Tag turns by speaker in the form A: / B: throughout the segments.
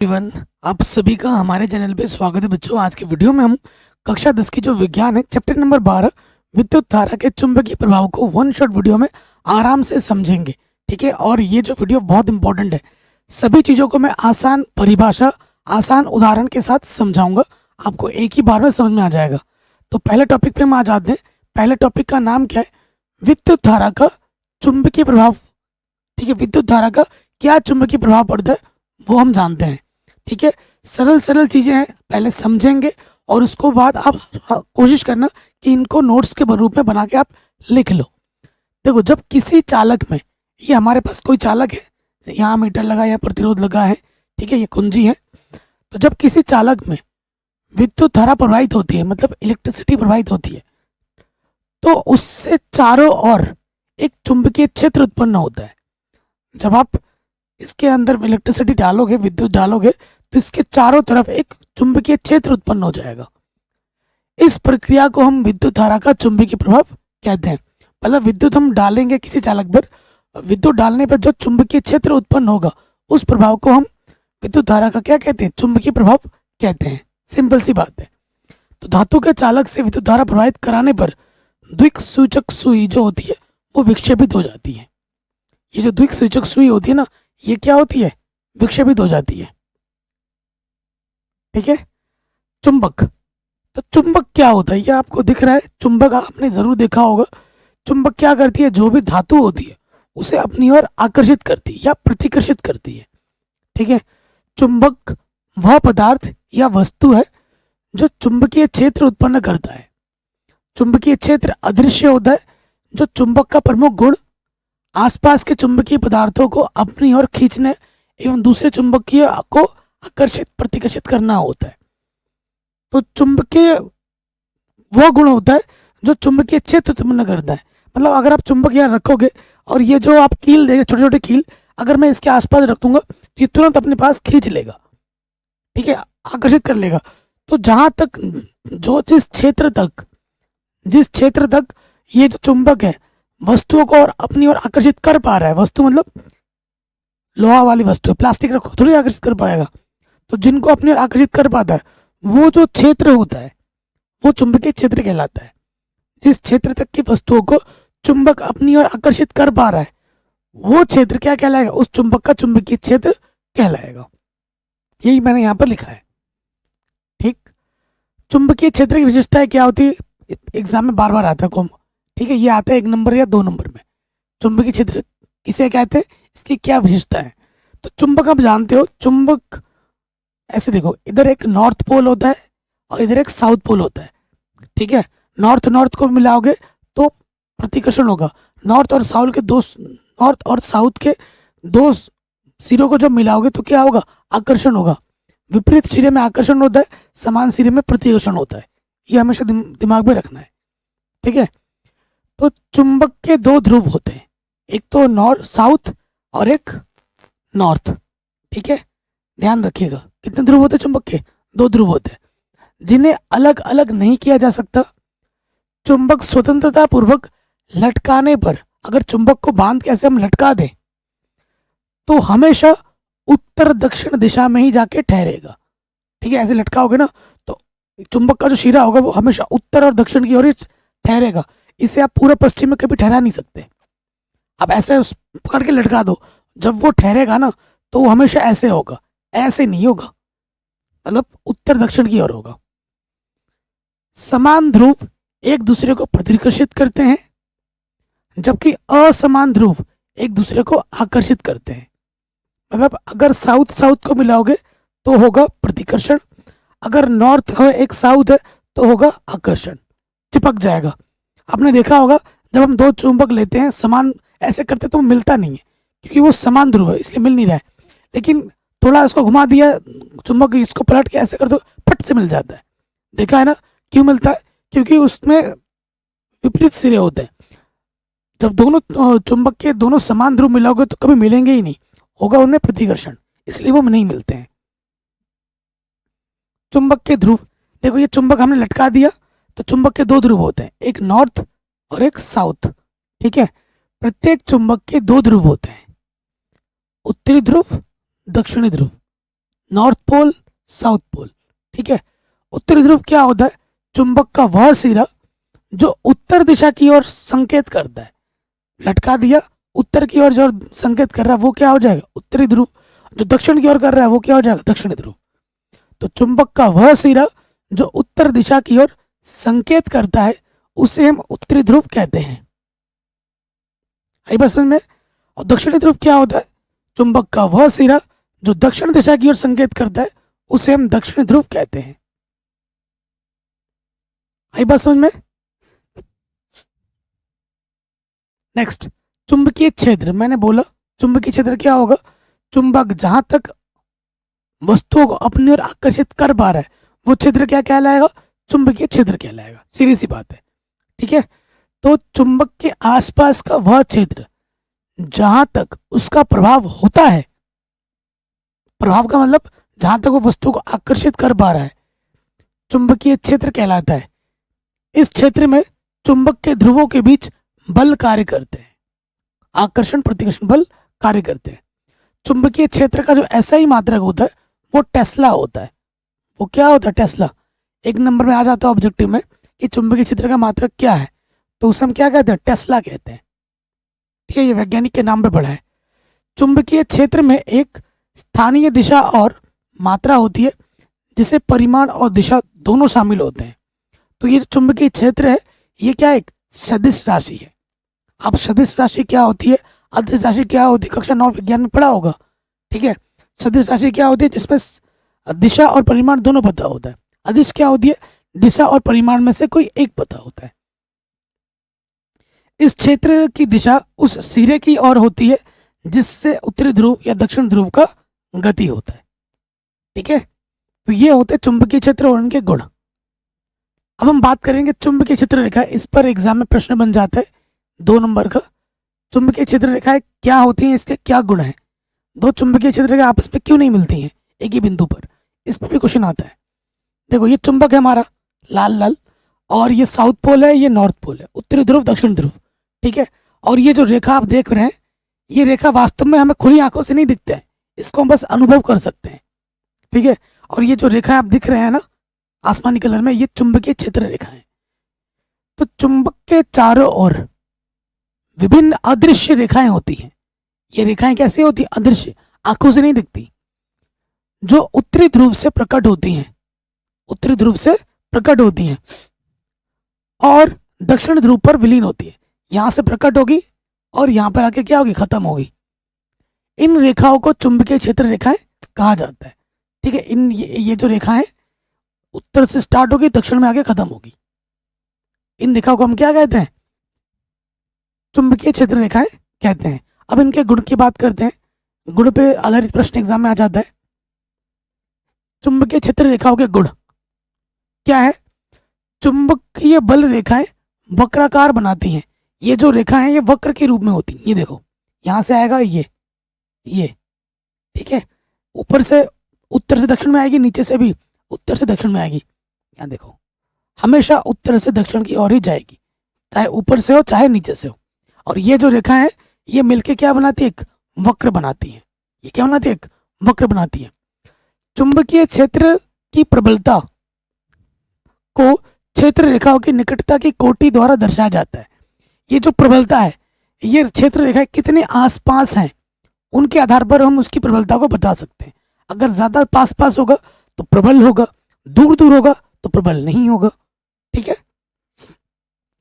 A: Everyone, आप सभी का हमारे चैनल पे स्वागत है बच्चों। आज की वीडियो में हम कक्षा 10 की जो विज्ञान है चैप्टर नंबर 12 विद्युत धारा के चुंबकीय प्रभाव को वन शॉट वीडियो में आराम से समझेंगे। ठीक है, और ये जो वीडियो बहुत इंपॉर्टेंट है, सभी चीज़ों को मैं आसान परिभाषा आसान उदाहरण के साथ समझाऊंगा, आपको एक ही बार में समझ में आ जाएगा। तो पहले टॉपिक पे हम आ जाते हैं। पहले टॉपिक का नाम क्या है? विद्युत धारा का चुंबकीय प्रभाव। ठीक है, विद्युत धारा का क्या चुंबकीय प्रभाव पड़ता है वो हम जानते हैं। ठीक है, सरल सरल चीजें हैं, पहले समझेंगे और उसको बाद आप कोशिश करना कि इनको नोट्स के रूप में बना के आप लिख लो। देखो, जब किसी चालक में, ये हमारे पास कोई चालक है, यहाँ मीटर लगा है, प्रतिरोध लगा है, ठीक है, ये कुंजी है। तो जब किसी चालक में विद्युत धारा प्रवाहित होती है, मतलब इलेक्ट्रिसिटी प्रवाहित होती है, तो उससे चारों ओर एक चुंबकीय क्षेत्र उत्पन्न होता है। जब आप इसके अंदर इलेक्ट्रिसिटी डालोगे, विद्युत डालोगे, तो इसके चारों तरफ एक चुंबकीय क्षेत्र उत्पन्न हो जाएगा। इस प्रक्रिया को हम विद्युत धारा का चुंबकीय प्रभाव कहते हैं। मतलब विद्युत हम डालेंगे किसी चालक पर, विद्युत डालने पर जो चुंबकीय क्षेत्र उत्पन्न होगा उस प्रभाव को हम विद्युत धारा का क्या कहते हैं? चुंबकीय प्रभाव कहते हैं। सिंपल सी बात है। तो धातु के चालक से विद्युत धारा प्रवाहित कराने पर द्विक सूचक सुई जो होती है वो विक्षेपित हो जाती है। ये जो द्विक सूचक सुई होती है ना, ये क्या होती है? विक्षेपित हो जाती है। ठीक है, चुंबक। तो चुंबक क्या होता है? ये आपको दिख रहा है, चुंबक आपने जरूर देखा होगा। चुंबक क्या करती है? जो भी धातु होती है उसे अपनी ओर आकर्षित करती है या प्रतिकर्षित करती है। ठीक है, चुंबक वह पदार्थ या वस्तु है जो चुंबकीय क्षेत्र उत्पन्न करता है। चुंबकीय क्षेत्र अदृश्य होता है। जो चुंबक का प्रमुख गुण आसपास के चुंबकीय पदार्थों को अपनी ओर खींचने एवं दूसरे चुंबकीय को आकर्षित प्रतिकर्षित करना होता है। तो चुंबकीय वो गुण होता है जो चुंबकीय क्षेत्र उत्पन्न करता है। मतलब अगर आप चुंबक यहाँ रखोगे और ये जो आप कील देंगे, छोटे छोटे कील, अगर मैं इसके आसपास रख दूंगा तो ये तुरंत अपने पास खींच लेगा। ठीक है, आकर्षित कर लेगा। तो जहां तक जो जिस क्षेत्र तक ये जो चुंबक है वस्तुओं को और अपनी ओर आकर्षित कर पा रहा है, वस्तु मतलब लोहा वाली वस्तु है, प्लास्टिक रखो थोड़ी आकर्षित कर पाएगा। तो जिनको अपनी ओर आकर्षित कर पाता है वो जो क्षेत्र होता है वो चुंबकीय क्षेत्र कहलाता है। जिस क्षेत्र तक की वस्तुओं को चुंबक अपनी ओर आकर्षित कर पा रहा है वो क्षेत्र क्या कहलाएगा? उस चुंबक का चुंबकीय क्षेत्र कहलाएगा। यही मैंने यहाँ पर लिखा है। ठीक, चुंबकीय क्षेत्र की विशेषताएं क्या होती है? एग्जाम में बार बार आता है। ठीक है, ये आता है 1 नंबर या 2 नंबर में। चुंबकीय क्षेत्र किसे कहते हैं, इसकी क्या विशेषता है? तो चुंबक आप जानते हो, चुंबक ऐसे देखो, इधर एक नॉर्थ पोल होता है और इधर एक साउथ पोल होता है। ठीक है, नॉर्थ नॉर्थ को मिलाओगे तो प्रतिकर्षण होगा। नॉर्थ और साउथ के दो सिरों को जब मिलाओगे तो क्या होगा? आकर्षण होगा। विपरीत सिरे में आकर्षण होता है, समान सिरे में प्रतिकर्षण होता है। ये हमेशा दिमाग में रखना है। ठीक है, तो चुंबक के 2 ध्रुव होते हैं, एक तो साउथ और एक नॉर्थ। ठीक है, ध्यान रखिएगा। कितने ध्रुव होते हैं चुंबक के? 2 ध्रुव होते हैं, जिन्हें अलग अलग नहीं किया जा सकता। चुंबक स्वतंत्रता पूर्वक लटकाने पर, अगर चुंबक को बांध के ऐसे हम लटका दें तो हमेशा उत्तर दक्षिण दिशा में ही जाके ठहरेगा। ठीक है, ऐसे लटकाओगे ना तो चुंबक का जो शिरा होगा वो हमेशा उत्तर और दक्षिण की ओर ही ठहरेगा। इसे आप पूरा पश्चिम में कभी ठहरा नहीं सकते। आप ऐसे पकड़ के लटका दो, जब वो ठहरेगा ना तो वो हमेशा ऐसे होगा, ऐसे नहीं होगा, मतलब उत्तर दक्षिण की ओर होगा। समान ध्रुव एक दूसरे को प्रतिकर्षित करते हैं जबकि असमान ध्रुव एक दूसरे को आकर्षित करते हैं। मतलब अगर साउथ साउथ को मिलाओगे तो होगा प्रतिकर्षण, अगर नॉर्थ है एक साउथ है तो होगा आकर्षण, चिपक जाएगा। आपने देखा होगा जब हम 2 चुंबक लेते हैं समान ऐसे करते तो मिलता नहीं है, क्योंकि वो समान ध्रुव है इसलिए मिल नहीं रहा है। लेकिन थोड़ा इसको घुमा दिया चुंबक, इसको पलट के ऐसे कर दो, फट से मिल जाता है। देखा है ना क्यों मिलता है? क्योंकि उसमें विपरीत सिरे होते हैं। जब दोनों चुंबक के दोनों समान ध्रुव मिलाओगे तो कभी मिलेंगे ही नहीं, होगा उनमें प्रतिकर्षण, इसलिए वो नहीं मिलते हैं। चुंबक के ध्रुव, देखो ये चुंबक हमने लटका दिया तो चुंबक के 2 ध्रुव होते हैं, एक नॉर्थ और एक साउथ। ठीक है, प्रत्येक चुंबक के 2 ध्रुव होते हैं, उत्तरी ध्रुव, दक्षिणी ध्रुव। North pole, south pole. ठीक है, उत्तरी ध्रुव क्या होता है? चुंबक का वह सिरा जो उत्तर दिशा की ओर संकेत करता है। लटका दिया, उत्तर की ओर जो संकेत कर रहा है वो क्या हो जाएगा? उत्तरी ध्रुव। जो दक्षिण की ओर कर रहा है वो क्या हो जाएगा? दक्षिणी ध्रुव। तो चुंबक का वह सिरा जो उत्तर दिशा की ओर संकेत करता है उसे हम उत्तरी ध्रुव कहते हैं। आई बात समझ में? और दक्षिणी ध्रुव क्या होता है? चुंबक का वह सिरा जो दक्षिण दिशा की ओर संकेत करता है उसे हम दक्षिणी ध्रुव कहते हैं। आई बात समझ में? नेक्स्ट, चुंबकीय क्षेत्र। मैंने बोला चुंबकीय क्षेत्र क्या होगा? चुंबक जहां तक वस्तुओं को अपनी ओर आकर्षित कर पा रहा है वो क्षेत्र क्या कहलाएगा? चुंबकीय क्षेत्र कहलाएगा। सीधी सी बात है। ठीक है, तो चुंबक के आसपास का वह क्षेत्र जहां तक उसका प्रभाव होता है, प्रभाव का मतलब जहां तक वो वस्तु को आकर्षित कर पा रहा है, चुंबकीय क्षेत्र कहलाता है। इस क्षेत्र में चुंबक के ध्रुवों के बीच बल कार्य करते हैं, आकर्षण प्रतिकर्षण बल कार्य करते हैं। चुंबकीय क्षेत्र का जो SI मात्रक होता है वो टेस्ला होता है। वो क्या होता है? टेस्ला। एक नंबर में आ जाता है ऑब्जेक्टिव में कि चुंबकीय क्षेत्र का मात्रक क्या है, तो उसे हम क्या कहते हैं? टेस्ला कहते हैं। ठीक है, ये वैज्ञानिक के नाम पे पढ़ा है। चुंबकीय क्षेत्र में एक स्थानीय दिशा और मात्रा होती है जिसे परिमाण और दिशा दोनों शामिल होते हैं। तो ये जो चुंबकीय क्षेत्र है ये क्या, एक सदिश राशि है। अब सदिश राशि क्या होती है, अदिश राशि क्या होती है, कक्षा 9 विज्ञान में पढ़ा होगा। ठीक है, सदिश राशि क्या होती है? जिसमें दिशा और परिमाण दोनों पता होता है। अदिश क्या होती है? दिशा और परिमाण में से कोई एक पता होता है। इस क्षेत्र की दिशा उस सिरे की ओर होती है जिससे उत्तरी ध्रुव या दक्षिण ध्रुव का गति होता है। ठीक है, तो ये होते हैं चुंबकीय क्षेत्र और उनके गुण। अब हम बात करेंगे चुंबकीय क्षेत्र रेखा। इस पर एग्जाम में प्रश्न बन जाता है 2 नंबर का। चुंबकीय क्षेत्र रेखाएं क्या होती हैं, इसके क्या गुण हैं? दो चुंबकीय क्षेत्र रेखाएं आपस में क्यों नहीं मिलती हैं एक ही बिंदु पर? इस पर भी क्वेश्चन आता है। देखो, ये चुंबक है हमारा लाल लाल, और ये साउथ पोल है, ये नॉर्थ पोल है, उत्तरी ध्रुव दक्षिण ध्रुव। ठीक है, और ये जो रेखा आप देख रहे हैं ये रेखा वास्तव में हमें खुली आंखों से नहीं दिखता है, इसको हम बस अनुभव कर सकते हैं। ठीक है, और ये जो रेखा आप दिख रहे हैं ना आसमानी कलर में, ये चुंबकीय क्षेत्र रेखा है। तो चुंबक के चारों ओर विभिन्न अदृश्य रेखाएं होती हैं। ये रेखाएं कैसी होती हैं? अदृश्य, आंखों से नहीं दिखती, जो उत्तरी ध्रुव से प्रकट होती हैं, उत्तरी ध्रुव से प्रकट होती हैं और दक्षिण ध्रुव पर विलीन होती है। यहां से प्रकट होगी और यहां पर आके क्या होगी? खत्म होगी। इन रेखाओं को चुंबकीय क्षेत्र रेखाएं कहा जाता है। ठीक है, ये जो रेखाएं उत्तर से स्टार्ट होगी, दक्षिण में आके खत्म होगी, इन रेखाओं को हम क्या कहते हैं? चुंबकीय क्षेत्र रेखाएं कहते हैं। अब इनके गुण की बात करते हैं। गुण पे आधारित प्रश्न एग्जाम में आ जाता है। चुंबकीय क्षेत्र रेखाओं के गुण क्या है? चुंबकीय बल रेखाएं वक्राकार बनाती हैं। ये जो रेखा है ये वक्र के रूप में होती है। ये देखो, यहां से आएगा ये। ठीक है, ऊपर से उत्तर से दक्षिण में आएगी, नीचे से भी उत्तर से दक्षिण में आएगी। यहाँ देखो, हमेशा उत्तर से दक्षिण की ओर ही जाएगी, चाहे ऊपर से हो चाहे नीचे से हो। और ये जो रेखा है ये मिलके क्या बनाती है? एक वक्र बनाती है। ये क्या बनाती है? एक वक्र बनाती है। चुंबकीय क्षेत्र की प्रबलता को क्षेत्र रेखाओं की निकटता की कोटि द्वारा दर्शाया जाता है। ये जो प्रबलता है, ये क्षेत्र रेखाएं कितने आसपास हैं उनके आधार पर हम उसकी प्रबलता को बता सकते हैं। अगर ज्यादा पास पास होगा तो प्रबल होगा, दूर दूर होगा तो प्रबल नहीं होगा। ठीक है,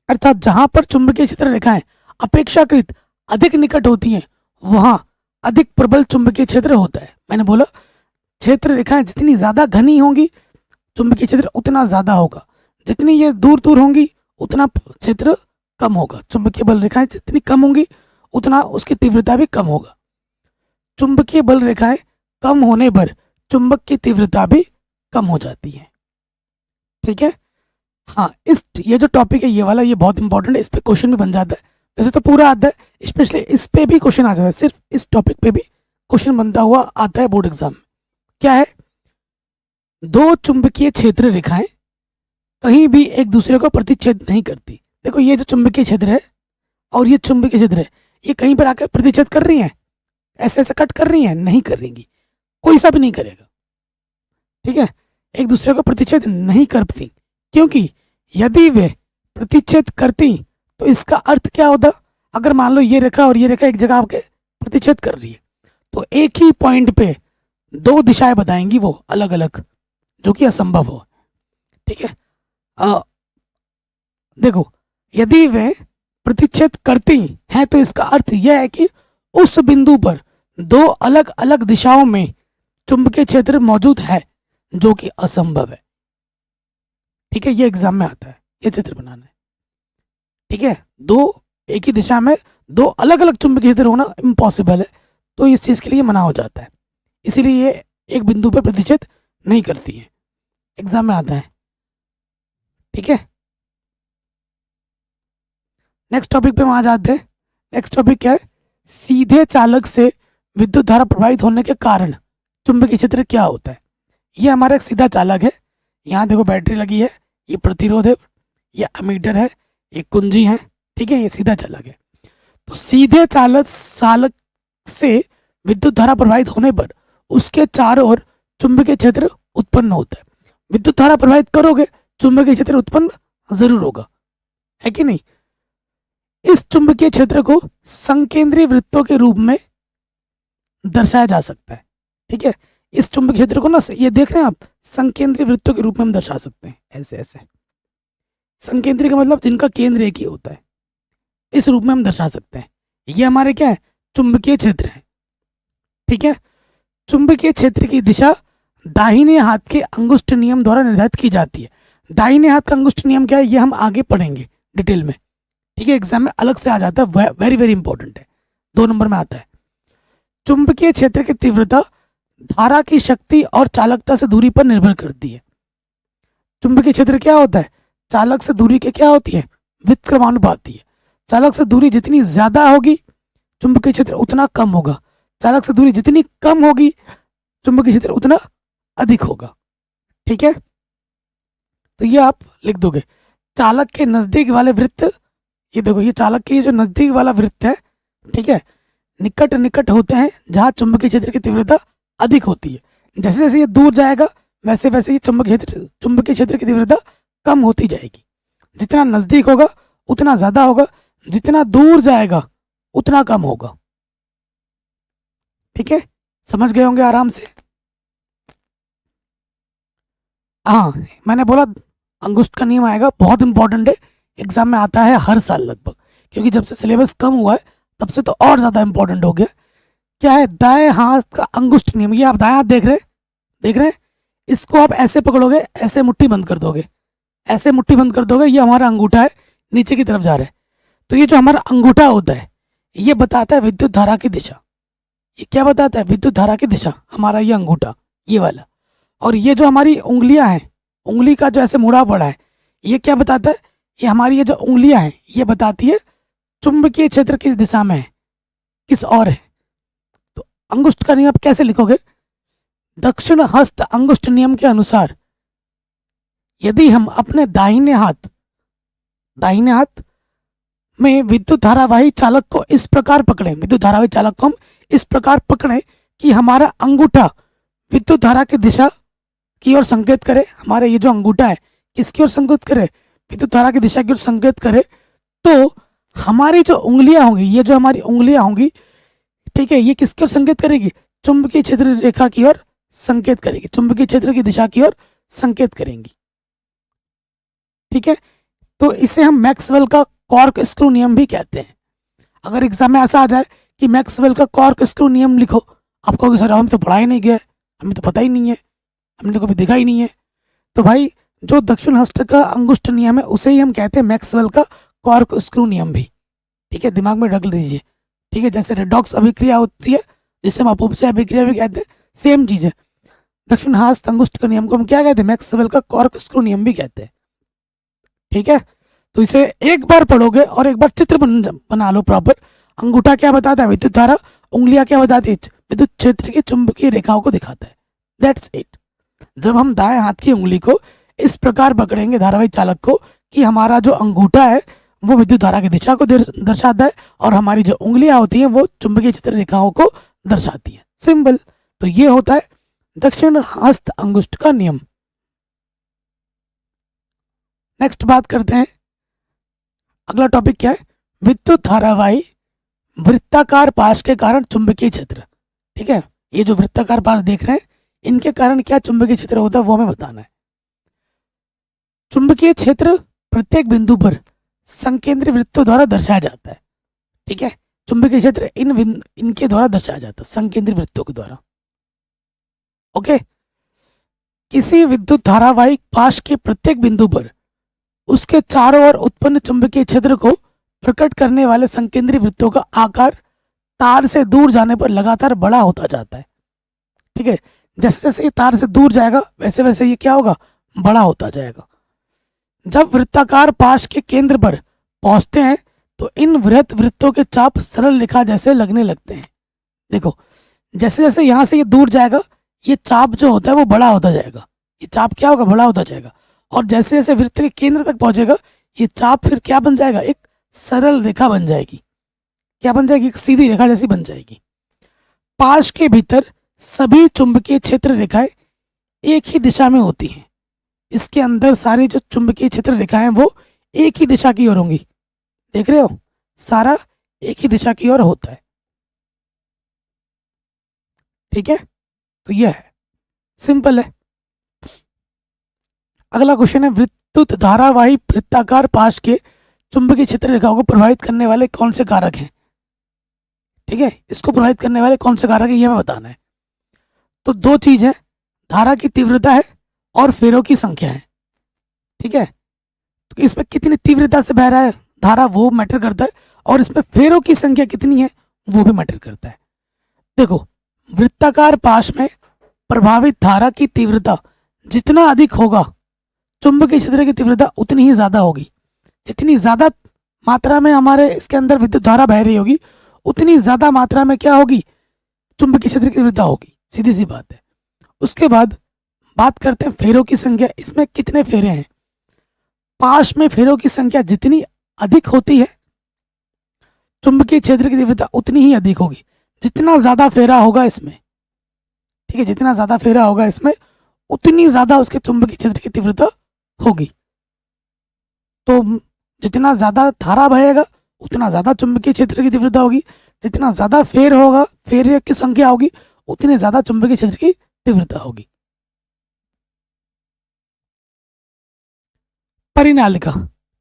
A: अर्थात जहां पर चुंबकीय क्षेत्र रेखाएं अपेक्षाकृत अधिक निकट होती हैं वहां अधिक प्रबल चुंबकीय क्षेत्र होता है। मैंने बोला क्षेत्र रेखाएं जितनी ज्यादा घनी होंगी चुंबकीय क्षेत्र उतना ज्यादा होगा, जितनी ये दूर दूर होंगी उतना क्षेत्र कम होगा। चुंबकीय बल रेखाएं जितनी कम होंगी उतना उसकी तीव्रता भी कम होगा। चुंबकीय बल रेखाएं कम होने पर चुंबक की तीव्रता भी कम हो जाती है। ठीक है, हाँ, ये जो टॉपिक है ये वाला, ये बहुत इंपॉर्टेंट है, इस पे क्वेश्चन भी बन जाता है। वैसे तो पूरा आता है, स्पेशली इस पे भी क्वेश्चन आ जाता है, सिर्फ इस टॉपिक पे भी क्वेश्चन बनता हुआ आता है बोर्ड एग्जाम में। क्या है? दो चुंबकीय क्षेत्र रेखाएं कहीं भी एक दूसरे को प्रतिच्छेद नहीं करती। देखो, ये जो चुंबकीय क्षेत्र है और ये चुंबकीय क्षेत्र है, ये कहीं पर आकर प्रतिच्छेद कर रही हैं? ऐसे ऐसे कट कर रही हैं? नहीं कर रही, कोई सा भी नहीं करेगा। ठीक है, एक दूसरे को प्रतिच्छेद नहीं करती, क्योंकि यदि वे प्रतिच्छेद करती तो इसका अर्थ क्या होता? अगर मान लो ये रेखा और ये रेखा एक जगह आपके प्रतिच्छेद कर रही है, तो एक ही पॉइंट पे दो दिशाएं बताएंगी वो अलग अलग, जो कि असंभव हो। ठीक है, देखो, यदि वे प्रतिच्छेद करती हैं तो इसका अर्थ यह है कि उस बिंदु पर दो अलग अलग दिशाओं में चुंबकीय क्षेत्र मौजूद है, जो कि असंभव है। ठीक है, ये एग्जाम में आता है, ये चित्र बनाना है। ठीक है, दो एक ही दिशा में दो अलग अलग चुंबकीय क्षेत्र होना इम्पॉसिबल है, तो इस चीज के लिए मना हो जाता है, इसीलिए ये एक बिंदु पर प्रतिच्छेद नहीं करती है, एग्जाम में आता है। ठीक है, नेक्स्ट टॉपिक पे वहां जाते हैं। नेक्स्ट टॉपिक क्या है? सीधे चालक से विद्युत धारा प्रवाहित होने के कारण चुंबकीय क्षेत्र क्या होता है? ये हमारा एक सीधा चालक है, यहाँ देखो बैटरी लगी है, ये प्रतिरोध है, ये अमीटर है, ये कुंजी है। ठीक है, ये सीधा चालक है। तो सीधे चालक से विद्युत धारा प्रवाहित होने पर उसके चारों ओर चुंबकीय क्षेत्र उत्पन्न होता है। विद्युत धारा प्रवाहित करोगे, चुंबकीय क्षेत्र उत्पन्न जरूर होगा, है कि नहीं? इस चुंबकीय क्षेत्र को संकेंद्रीय वृत्तों के रूप में दर्शाया जा सकता है। ठीक है, इस चुंबकीय क्षेत्र को ना, ये देख रहे हैं आप, संकेंद्रीय वृत्तों के रूप में हम दर्शा सकते हैं, ऐसे ऐसे। संकेंद्रीय का मतलब जिनका केंद्र एक ही होता है, इस रूप में हम दर्शा सकते हैं। ये हमारे क्या है? चुंबकीय क्षेत्र है। ठीक है, चुंबकीय क्षेत्र की दिशा दाहिने हाथ के अंगुष्ठ नियम द्वारा निर्धारित की जाती है। दाहिने हाथ का अंगुष्ठ नियम क्या है, ये हम आगे पढ़ेंगे डिटेल में। ठीक है, एग्जाम में अलग से आ जाता है, वेरी वेरी इंपॉर्टेंट है, 2 नंबर में आता है। चुंबकीय क्षेत्र की तीव्रता धारा की शक्ति और चालकता से दूरी पर निर्भर करती है। चुंबकीय क्षेत्र क्या होता है? चालक से दूरी के क्या होती है? व्युत्क्रमानुपाती है। चालक से दूरी जितनी ज्यादा होगी, चुंबकीय क्षेत्र उतना कम होगा। चालक से दूरी जितनी कम होगी, चुंबकीय क्षेत्र उतना अधिक होगा। ठीक है, तो ये आप लिख दोगे। चालक के नजदीक वाले वृत्त, ये देखो, ये चालक के जो नजदीक वाला वृत्त है, ठीक है, निकट निकट होते हैं जहां चुंबकीय क्षेत्र की तीव्रता अधिक होती है। जैसे जैसे ये दूर जाएगा, वैसे वैसे ये चुंबकीय क्षेत्र की तीव्रता कम होती जाएगी। जितना नजदीक होगा उतना ज्यादा होगा, जितना दूर जाएगा उतना कम होगा। ठीक है, समझ गए होंगे आराम से। हाँ, मैंने बोला अंगुष्ठ का नियम आएगा, बहुत इंपॉर्टेंट है, एग्जाम में आता है हर साल लगभग, क्योंकि जब से सिलेबस कम हुआ है तब से तो और ज्यादा इंपॉर्टेंट हो गया। क्या है? दाएं हाथ का अंगुष्ठ नियम। ये आप दाएं हाथ देख रहे हैं, इसको आप ऐसे पकड़ोगे, ऐसे मुट्ठी बंद कर दोगे, ऐसे मुट्ठी बंद कर दोगे, ये हमारा अंगूठा है, नीचे की तरफ जा रहा है। तो ये जो हमारा अंगूठा होता है, ये बताता है विद्युत धारा की दिशा। ये क्या बताता है? विद्युत धारा की दिशा, हमारा ये अंगूठा, ये वाला। और ये जो हमारी उंगलियां हैं, उंगली का जो ऐसे मुड़ा पड़ा है, ये क्या बताता है? ये हमारी ये जो उंगलियां हैं, ये बताती है चुंबकीय क्षेत्र किस दिशा में है, किस और है। तो अंगुष्ठ का नियम आप कैसे लिखोगे? दक्षिण हस्त अंगुष्ठ नियम के अनुसार यदि हम अपने दाहिने हाथ में विद्युत धारावाही चालक को इस प्रकार पकड़े, विद्युत धारावाही चालक को हम इस प्रकार पकड़े कि हमारा अंगूठा विद्युत धारा की दिशा की ओर संकेत करे। हमारा ये जो अंगूठा है किसकी ओर संकेत करे? विद्युत धारा की दिशा की ओर संकेत करे। तो हमारी जो उंगलियां होंगी, ये जो हमारी उंगलियां होंगी, ठीक है, ये किसकी ओर संकेत करेगी? चुंबकीय क्षेत्र रेखा की ओर संकेत करेगी, चुंबकीय क्षेत्र की दिशा की ओर संकेत करेंगी। ठीक है, तो इसे हम मैक्सवेल का कॉर्क स्क्रू नियम भी कहते हैं। अगर एग्जाम में ऐसा आ जाए कि मैक्सवेल का कॉर्क स्क्रू नियम लिखो, आप कहोगे सर हमें तो पढ़ा ही नहीं गया, हमें तो पता ही नहीं है, हमने तो कभी देखा ही नहीं है। तो भाई, जो दक्षिण हस्त का अंगुष्ठ नियम है उसे ही हम कहते हैं मैक्सवेल का कॉर्क स्क्रू नियम भी। ठीक है, दिमाग में रख लीजिए। ठीक है, जैसे रेडॉक्स अभिक्रिया होती है, जिसे हम अपउपचय अभिक्रिया भी कहते हैं, सेम चीज है। दक्षिण हस्त अंगुष्ठ का नियम को हम क्या कहते हैं? मैक्सवेल का कॉर्क स्क्रू नियम भी कहते हैं। ठीक है, तो इसे एक बार पढ़ोगे और एक बार चित्र बना लो प्रॉपर। अंगूठा क्या बताता है? विद्युत धारा। उंगलियां क्या बताती है? विद्युत क्षेत्र की चुंबकीय रेखाओं को दिखाता है। That's it. जब हम दाएं हाथ की उंगली को इस प्रकार पकड़ेंगे धारावाही चालक को कि हमारा जो अंगूठा है वो विद्युत धारा की दिशा को दर्शाता है और हमारी जो उंगलियां होती हैं वो चुंबकीय क्षेत्र रेखाओं को दर्शाती है। सिंपल। तो ये होता है दक्षिण हस्त अंगुष्ठ का नियम। नेक्स्ट बात करते हैं, अगला टॉपिक क्या है, विद्युत धारावाही वृत्ताकार पाश के कारण चुंबकीय क्षेत्र। ठीक है, ये जो वृत्ताकार पाश देख रहे हैं इनके कारण क्या चुंबकीय क्षेत्र होता है वो हमें बताना है। चुंबकीय क्षेत्र प्रत्येक बिंदु पर संकेंद्री वृत्तों द्वारा दर्शाया जाता है। ठीक है, चुंबकीय क्षेत्र इनके द्वारा दर्शाया जाता है, संकेंद्री वृत्तों के द्वारा। ओके, किसी विद्युत धारावाही पाश के प्रत्येक बिंदु पर उसके चारों ओर उत्पन्न चुंबकीय क्षेत्र को प्रकट करने वाले संकेंद्री वृत्तों का आकार तार से दूर जाने पर लगातार बड़ा होता जाता है। ठीक है, जैसे जैसे ये तार से दूर जाएगा वैसे वैसे ये क्या होगा, बड़ा होता जाएगा। जब वृत्ताकार पाश के केंद्र पर पहुंचते हैं तो इन वृत्त वृत्तों के चाप सरल रेखा जैसे लगने लगते हैं। देखो, जैसे जैसे यहां से ये दूर जाएगा ये चाप जो होता है वो बड़ा होता जाएगा, ये चाप क्या होगा, बड़ा होता जाएगा। और जैसे जैसे वृत्त के केंद्र तक पहुंचेगा ये चाप फिर क्या बन जाएगा, एक सरल रेखा बन जाएगी। क्या बन जाएगी, एक सीधी रेखा जैसी बन जाएगी। पाश के भीतर सभी चुंबकीय क्षेत्र रेखाएं एक ही दिशा में होती हैं। इसके अंदर सारी जो चुंबकीय क्षेत्र रेखाएं वो एक ही दिशा की ओर होंगी। देख रहे हो, सारा एक ही दिशा की ओर होता है। ठीक है, तो यह है, सिंपल है। अगला क्वेश्चन है, विद्युत धारावाही वृत्ताकार पाश के चुंबकीय क्षेत्र रेखाओं को प्रभावित करने वाले कौन से कारक हैं। ठीक है, इसको प्रभावित करने वाले कौन से कारक है ये हमें बताना है। तो दो चीज है, धारा की तीव्रता है और फेरों की संख्या है। ठीक है, तो इसमें कितनी तीव्रता से बह रहा है धारा वो मैटर करता है, और इसमें फेरों की संख्या कितनी है वो भी मैटर करता है। देखो, वृत्ताकार पाश में प्रभावित धारा की तीव्रता जितना अधिक होगा चुंबकीय क्षेत्र की तीव्रता उतनी ही ज्यादा होगी। जितनी ज्यादा मात्रा में हमारे इसके अंदर विद्युत धारा बह रही होगी उतनी ज्यादा मात्रा में क्या होगी, चुंबकीय क्षेत्र की तीव्रता होगी, सीधी सी बात है। उसके बाद बात करते हैं फेरों की संख्या। इसमें कितने फेरे हैं, पाश में फेरों की संख्या जितनी अधिक होती है चुंबकीय क्षेत्र की तीव्रता उतनी ही अधिक होगी। जितना ज्यादा फेरा होगा इसमें, ठीक है, जितना ज्यादा फेरा होगा इसमें उतनी ज्यादा उसके चुंबकीय क्षेत्र की तीव्रता होगी। तो जितना ज्यादा धारा बहेगा उतना ज्यादा चुंबकीय क्षेत्र की तीव्रता होगी। जितना ज्यादा फेर होगा, फेर की संख्या होगी, उतनी ज्यादा चुंबकीय क्षेत्र की तीव्रता होगी। परिनालिका,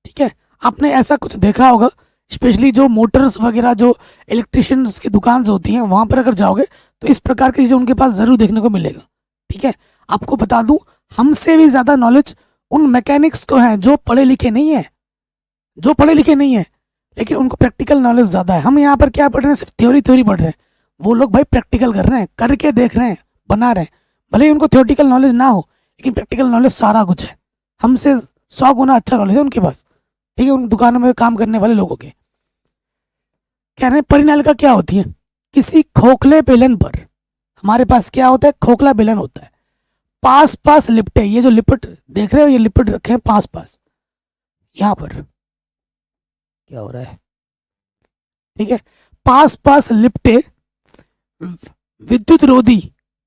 A: ठीक है, आपने ऐसा कुछ देखा होगा, स्पेशली जो मोटर्स वगैरह जो इलेक्ट्रिशियंस की दुकान होती हैं वहां पर अगर जाओगे तो इस प्रकार की चीजें उनके पास जरूर देखने को मिलेगा। ठीक है, आपको बता दूं, हमसे भी ज्यादा नॉलेज उन मैकेनिक्स को है जो पढ़े लिखे नहीं है, जो पढ़े लिखे नहीं है लेकिन उनको प्रैक्टिकल नॉलेज ज्यादा है। हम यहाँ पर क्या पढ़ रहे हैं, सिर्फ थ्योरी थ्योरी पढ़ रहे हैं। वो लोग भाई प्रैक्टिकल कर रहे हैं, करके देख रहे हैं, बना रहे हैं। भले ही उनको थ्योरेटिकल नॉलेज ना हो लेकिन प्रैक्टिकल नॉलेज सारा कुछ है। हमसे 100 गुना अच्छा नॉलेज है उनके पास। ठीक है, उन दुकानों में काम करने वाले लोगों के। कह रहे हैं परिनालिका क्या होती है, किसी खोखले बेलन पर हमारे पास क्या होता है, खोखला बेलन होता है, पास पास लिपटे, ये जो लिपट देख रहे हो ये लिपट रखे हैं पास पास, यहां पर क्या हो रहा है, ठीक है, पास पास लिपटे विद्युत रोधी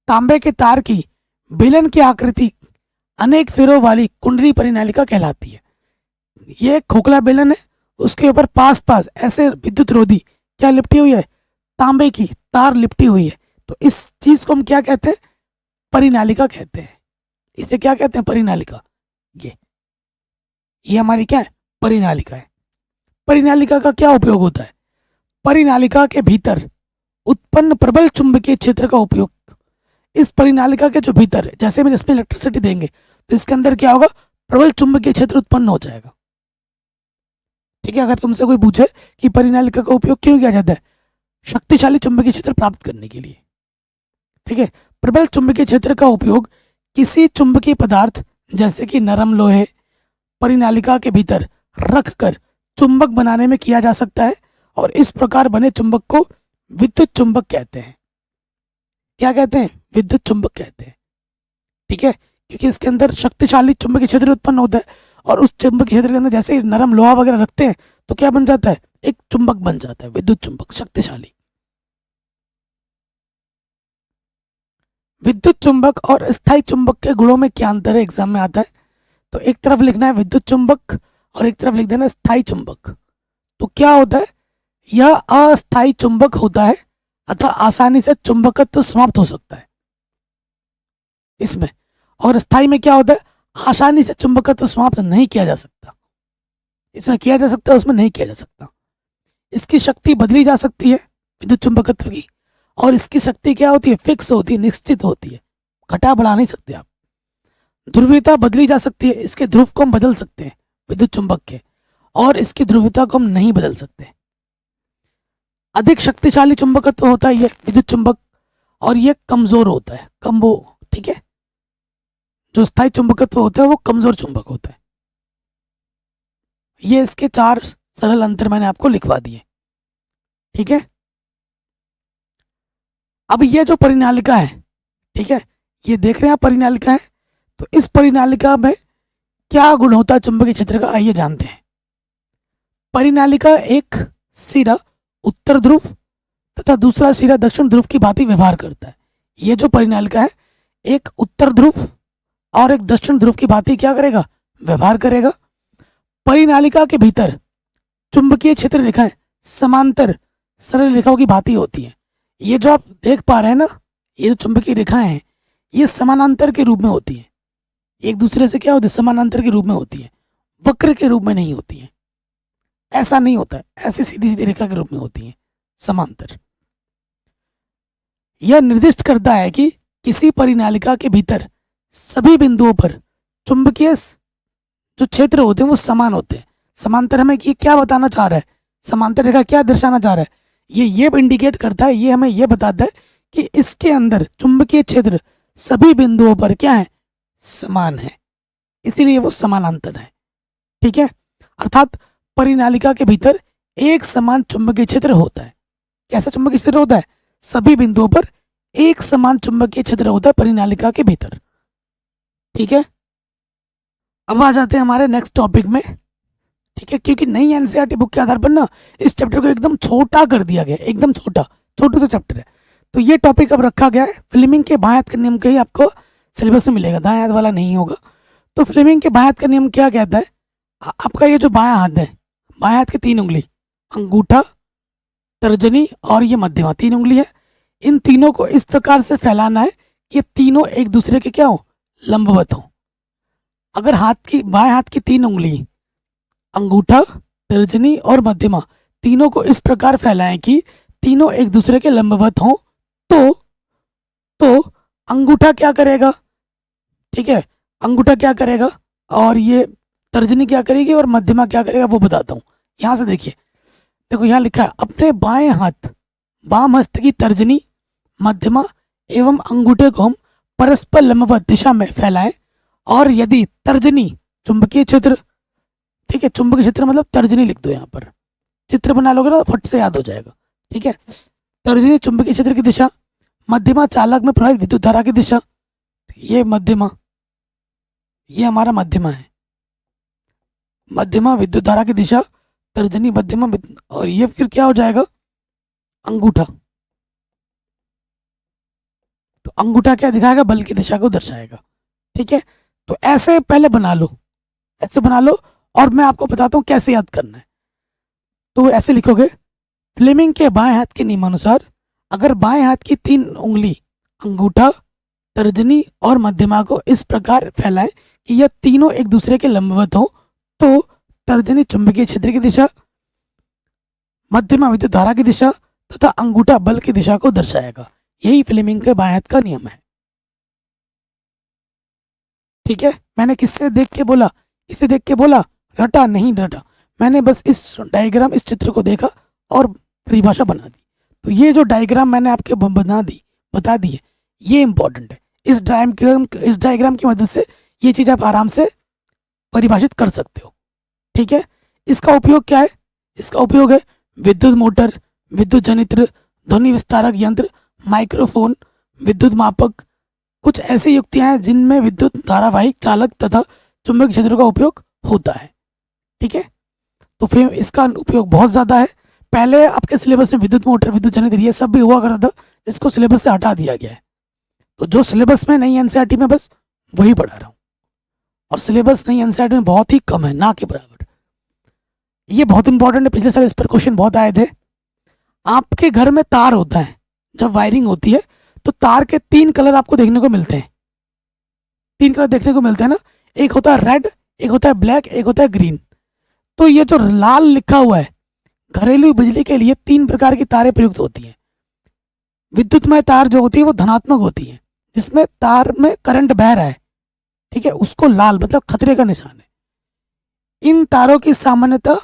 A: तांबे के तार की बेलन की आकृति अनेक फेरों वाली कुंडली परिनालिका कहलाती है। ये खोखला बेलन है, उसके ऊपर पास पास ऐसे विद्युत रोधी क्या लिपटी हुई है, तांबे की तार लिपटी हुई है। तो इस चीज को हम क्या कहते हैं, परिनालिका कहते हैं। इसे क्या कहते हैं, परिनालिका। ये हमारी क्या है, परिनालिका है। परिनालिका का क्या उपयोग होता है, परिनालिका के भीतर उत्पन्न प्रबल चुंबकीय क्षेत्र का उपयोग, इस परिनालिका के जो भीतर है, जैसे हम इसमें इलेक्ट्रिसिटी देंगे तो इसके अंदर क्या होगा, प्रबल चुंबकीय क्षेत्र उत्पन्न हो जाएगा। ठीक है, अगर तुमसे कोई पूछे कि परिनालिका का उपयोग क्यों किया जाता है, शक्तिशाली चुंबकीय क्षेत्र प्राप्त करने के लिए। ठीक है, प्रबल चुंबकीय क्षेत्र का उपयोग किसी चुंबकीय पदार्थ जैसे कि नरम लोहे परिनालिका के भीतर रखकर चुंबक बनाने में किया जा सकता है, और इस प्रकार बने चुंबक को विद्युत चुंबक कहते हैं। क्या कहते हैं, विद्युत चुंबक कहते हैं। ठीक है, क्योंकि इसके अंदर शक्तिशाली चुंबकीय क्षेत्र उत्पन्न होता है, और उस चुंबकीय क्षेत्र के अंदर जैसे ही नरम लोहा वगैरह रखते हैं तो क्या बन जाता है, एक चुंबक बन जाता है, विद्युत चुंबक, शक्तिशाली। विद्युत चुंबक और स्थायी चुंबक के गुणों में क्या अंतर है, एग्जाम में आता है। तो एक तरफ लिखना है विद्युत चुंबक और एक तरफ लिख देना स्थायी चुंबक। तो क्या होता है, यह अस्थायी चुंबक होता है अतः आसानी से चुंबकत्व समाप्त हो सकता है इसमें। और स्थायी में क्या होता है, आसानी से चुंबकत्व समाप्त नहीं किया जा सकता। इसमें किया जा सकता है, उसमें नहीं किया जा सकता। इसकी शक्ति बदली जा सकती है विद्युत चुंबकत्व की, और इसकी शक्ति क्या होती है, फिक्स होती है, निश्चित होती है, घटा बढ़ा नहीं सकते आप। ध्रुवीयता बदली जा सकती है, इसके ध्रुव को हम बदल सकते हैं विद्युत चुंबक के, और इसकी ध्रुवीयता को हम नहीं बदल सकते। अधिक शक्तिशाली चुंबकत्व होता है ये विद्युत चुंबक, और ये कमजोर होता है, कम ठीक है। जो स्थायी चुंबकत्व होता है वो कमजोर चुंबक होता है। ये इसके 4 सरल अंतर मैंने आपको लिखवा दिए, ठीक है। अब ये जो परिनालिका है, ठीक है, ये देख रहे हैं आप परिनालिका है। तो इस परिनालिका में क्या गुण होता है चुंबकीय क्षेत्र का, आइए जानते हैं। परिनालिका एक सिरा उत्तर ध्रुव तथा दूसरा सिरा दक्षिण ध्रुव की भांति व्यवहार करता है। ये जो परिनालिका है एक उत्तर ध्रुव और एक दक्षिण ध्रुव की भांति क्या करेगा, व्यवहार करेगा। परिनालिका के भीतर चुंबकीय क्षेत्र रेखाएं समांतर सरल रेखाओं की भांति होती है। ये जो आप देख पा रहे हैं ना, ये जो चुंबकीय रेखाएं हैं ये समानांतर के रूप में होती है, एक दूसरे से क्या होती है, समानांतर के रूप में होती है, वक्र के रूप में नहीं होती है। ऐसा नहीं होता है, ऐसी सीधी सीधी रेखा के रूप में होती है, समांतर। यह निर्दिष्ट करता है कि किसी परिनालिका के भीतर सभी बिंदुओं पर चुंबकीय जो क्षेत्र होते हैं वो समान होते हैं। समांतर हमें ये क्या बताना चाह रहा है, समांतर रेखा क्या दर्शाना चाह रहा है, ये इंडिकेट करता है, ये हमें ये बताता है कि इसके अंदर चुंबकीय क्षेत्र सभी बिंदुओं पर क्या है, समान है, इसीलिए वो समानांतर है, ठीक है। अर्थात परिनालिका के भीतर एक समान चुंबकीय क्षेत्र होता है। कैसा चुंबकीय क्षेत्र होता है, सभी बिंदुओं पर एक समान चुंबकीय क्षेत्र होता है परिनालिका के भीतर, ठीक है। अब आ जाते हैं हमारे नेक्स्ट टॉपिक में, ठीक है, क्योंकि नई एनसीईआरटी बुक के आधार पर ना इस चैप्टर को एकदम छोटा कर दिया गया, एकदम छोटा सा चैप्टर है। तो ये टॉपिक अब रखा गया है, फ्लेमिंग के बाएं हाथ के नियम का ही आपको सिलेबस में मिलेगा, दाएं हाथ वाला नहीं होगा। तो फ्लेमिंग के बाएं हाथ का नियम क्या कहता है, आपका ये जो बायां हाथ है, बाएं हाथ की 3 उंगली, अंगूठा, तर्जनी और ये मध्यमा 3 उंगली है, इन तीनों को इस प्रकार से फैलाना है कि ये तीनों एक दूसरे के क्या हो, लंबवत हो। अगर बाएं हाथ की 3 उंगली, अंगूठा, तर्जनी और मध्यमा तीनों को इस प्रकार फैलाएं कि तीनों एक दूसरे के लंबवत हों, तो अंगूठा क्या करेगा, ठीक है, अंगूठा क्या करेगा और ये तर्जनी क्या करेगी और मध्यमा क्या करेगा वो बताता हूँ। यहाँ से देखिए, देखो यहाँ लिखा है, अपने बाएं हाथ बाम हस्त की तर्जनी, मध्यमा एवं अंगूठे को हम परस्पर लंबवत दिशा में फैलाएं, और यदि तर्जनी चुंबकीय क्षेत्र, ठीक है, चुंबकीय क्षेत्र मतलब तर्जनी लिख दो, यहाँ पर चित्र बना लोगे ना फट से याद हो जाएगा, ठीक है। तर्जनी चुंबकीय क्षेत्र की दिशा, मध्यमा चालक में प्रवाहित विद्युत धारा की दिशा, ये मध्यमा, ये हमारा मध्यमा है, मध्यमा विद्युत धारा की दिशा, तर्जनी मध्यमा, और ये फिर क्या हो जाएगा, अंगूठा। तो अंगूठा क्या दिखाएगा, बल की दिशा को दर्शाएगा, ठीक है। तो ऐसे पहले बना लो, ऐसे बना लो, और मैं आपको बताता हूं कैसे याद करना है। तो ऐसे लिखोगे, फ्लेमिंग के बाएं हाथ के नियमानुसार अगर बाएं हाथ की 3 उंगली, अंगूठा, तर्जनी और मध्यमा को इस प्रकार फैलाएं कि यह तीनों एक दूसरे के लंबवत हो, तो तर्जनी चुंबकीय क्षेत्र की दिशा, मध्यमा विद्युत धारा की दिशा तथा अंगूठा बल की दिशा को दर्शाएगा। यही फ्लेमिंग के बाएं हाथ का नियम है, ठीक है। मैंने किससे देख के बोला, इसे देख के बोला, रटा नहीं रटा, मैंने बस इस डायग्राम, इस चित्र को देखा और परिभाषा बना दी। तो ये जो डायग्राम मैंने आपके बता दी है, ये इंपॉर्टेंट है। इस डायग्राम की मदद से ये चीज आप आराम से परिभाषित कर सकते हो, ठीक है। इसका उपयोग क्या है, इसका उपयोग है विद्युत मोटर, विद्युत जनित्र, ध्वनि विस्तारक यंत्र, माइक्रोफोन, विद्युत मापक, कुछ ऐसी युक्तियां हैं जिनमें विद्युत धारावाहिक चालक तथा चुंबकीय क्षेत्र का उपयोग होता है, ठीक है। तो फिर इसका उपयोग बहुत ज़्यादा है। पहले आपके सिलेबस में विद्युत मोटर, विद्युत जनित्र ये सब भी हुआ करता था, इसको सिलेबस से हटा दिया गया है। तो जो सिलेबस में नहीं एनसीईआरटी में बस वही पढ़ा रहा हूँ, और सिलेबस नहीं एनसीईआरटी में बहुत ही कम है, ना के बराबर। ये बहुत इंपॉर्टेंट है, पिछले साल इस पर क्वेश्चन बहुत आए थे। आपके घर में तार होता है, जब वायरिंग होती है तो तार के 3 कलर आपको देखने को मिलते हैं, 3 कलर देखने को मिलते हैं ना, एक होता है रेड, एक होता है ब्लैक, एक होता है ग्रीन। तो ये जो लाल लिखा हुआ है, घरेलू बिजली के लिए 3 प्रकार की तारें प्रयुक्त होती हैं। विद्युतमय तार जो होती है वो धनात्मक होती है, जिसमें तार में करंट बह रहा है, ठीक है, उसको लाल मतलब खतरे का निशान है। इन तारों की सामान्यतः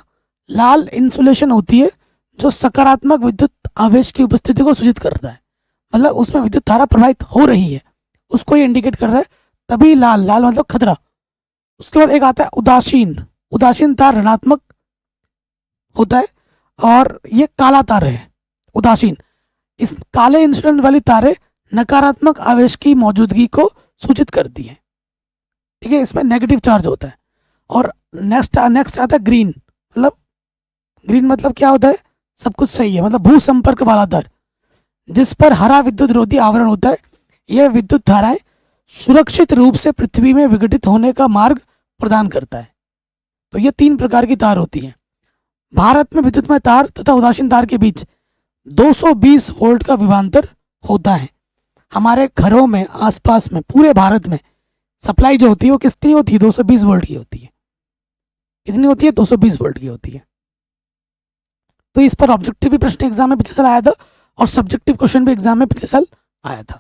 A: लाल इंसुलेशन होती है, जो सकारात्मक विद्युत आवेश की उपस्थिति को सूचित करता है, मतलब उसमें विद्युत धारा प्रवाहित हो रही है, उसको ये इंडिकेट कर रहा है, तभी लाल, लाल मतलब खतरा। उसके बाद एक आता है उदासीन, उदासीन तार ऋणात्मक होता है, और ये काला तार है उदासीन। इस काले इंसुलेशन वाली तारें नकारात्मक आवेश की मौजूदगी को सूचित करती हैं, ठीक है, इसमें नेगेटिव चार्ज होता है। और नेक्स्ट आता है ग्रीन, मतलब ग्रीन मतलब क्या होता है, सब कुछ सही है, मतलब भू संपर्क वाला तार, जिस पर हरा विद्युत रोधी आवरण होता है। यह विद्युत धाराएं सुरक्षित रूप से पृथ्वी में विघटित होने का मार्ग प्रदान करता है। तो ये 3 प्रकार की तार होती हैं। भारत में विद्युतमय तार तथा उदासीन तार के बीच 220 वोल्ट का विभवांतर होता है। हमारे घरों में, आसपास में, पूरे भारत में सप्लाई जो होती है वो कितनी होती है, 220 वोल्ट की होती है। कितनी होती है, 220 वोल्ट की होती है। तो इस पर ऑब्जेक्टिव भी प्रश्न एग्जाम में पिछले साल आया था, और सब्जेक्टिव क्वेश्चन भी एग्जाम में पिछले साल आया था,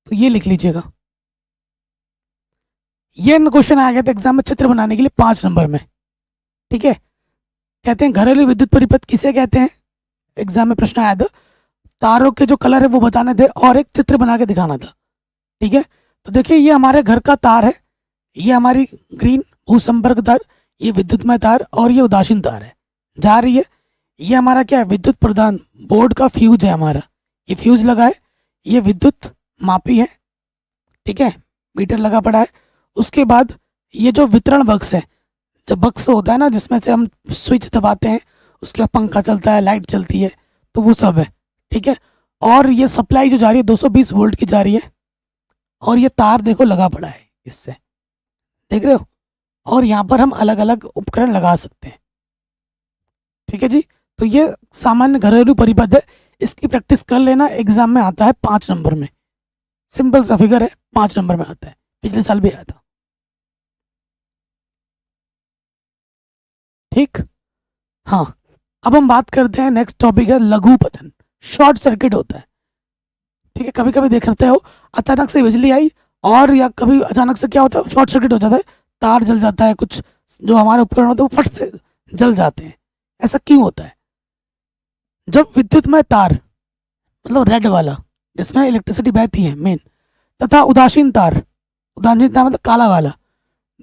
A: तो ये लिख लीजिएगा। ये क्वेश्चन आ गया था एग्जाम में चित्र बनाने के लिए 5 नंबर में, ठीक है। कहते हैं घरेलू विद्युत परिपथ किसे कहते हैं, एग्जाम में प्रश्न आया था। तारों के जो कलर है वो बताने थे, और एक चित्र बना के दिखाना था, ठीक है। तो देखिए ये हमारे घर का तार है, ये हमारी ग्रीन भूसंपर्क तार, ये विद्युतमय तार, और ये उदासीन तार है जा रही है। ये हमारा क्या है, विद्युत प्रदान बोर्ड का फ्यूज है हमारा, ये फ्यूज लगा है, ये विद्युत मापी है, ठीक है, मीटर लगा पड़ा है। उसके बाद ये जो वितरण बक्स है, जब बक्स होता है ना जिसमें से हम स्विच दबाते हैं, उसके बाद पंखा चलता है, लाइट चलती है, तो वो सब है, ठीक है। और ये सप्लाई जो जा रही है 220 वोल्ट की जा रही है, और ये तार देखो लगा पड़ा है इससे, देख रहे हो। और यहाँ पर हम अलग अलग उपकरण लगा सकते हैं, ठीक है जी। तो ये सामान्य घरेलू परिपथ है, इसकी प्रैक्टिस कर लेना, एग्जाम में आता है 5 नंबर में, सिंपल सा फिगर है, 5 नंबर में आता है, पिछले साल भी आया था, ठीक। हाँ, अब हम बात करते हैं, नेक्स्ट टॉपिक है लघु पतन। शॉर्ट सर्किट होता है, ठीक है। कभी कभी देख सकते हो अचानक से बिजली आई, और या कभी अचानक से क्या होता है, शॉर्ट सर्किट हो जाता है, तार जल जाता है, कुछ जो हमारे उपकरण होते हैं वो फट से जल जाते हैं। ऐसा क्यों होता है, जब विद्युतमय तार मतलब रेड वाला जिसमें इलेक्ट्रिसिटी बहती है मेन, तथा उदासीन तार, उदासीन तार मतलब काला वाला,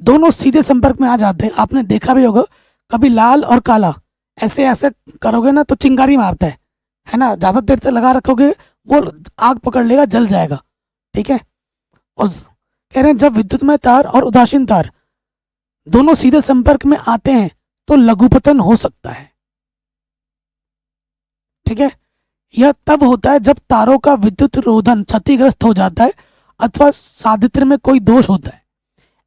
A: दोनों सीधे संपर्क में आ जाते हैं। आपने देखा भी होगा, कभी लाल और काला ऐसे ऐसे करोगे ना तो चिंगारी मारता है ना, ज़्यादा देर तक लगा रखोगे वो आग पकड़ लेगा, जल जाएगा, ठीक है। और कह रहे हैं जब विद्युतमय तार और उदासीन तार दोनों सीधे संपर्क में आते हैं तो लघुपतन हो सकता है, ठीक है। यह तब होता है जब तारों का विद्युत रोधन क्षतिग्रस्त हो जाता है, अथवा साधित्र में कोई दोष होता है।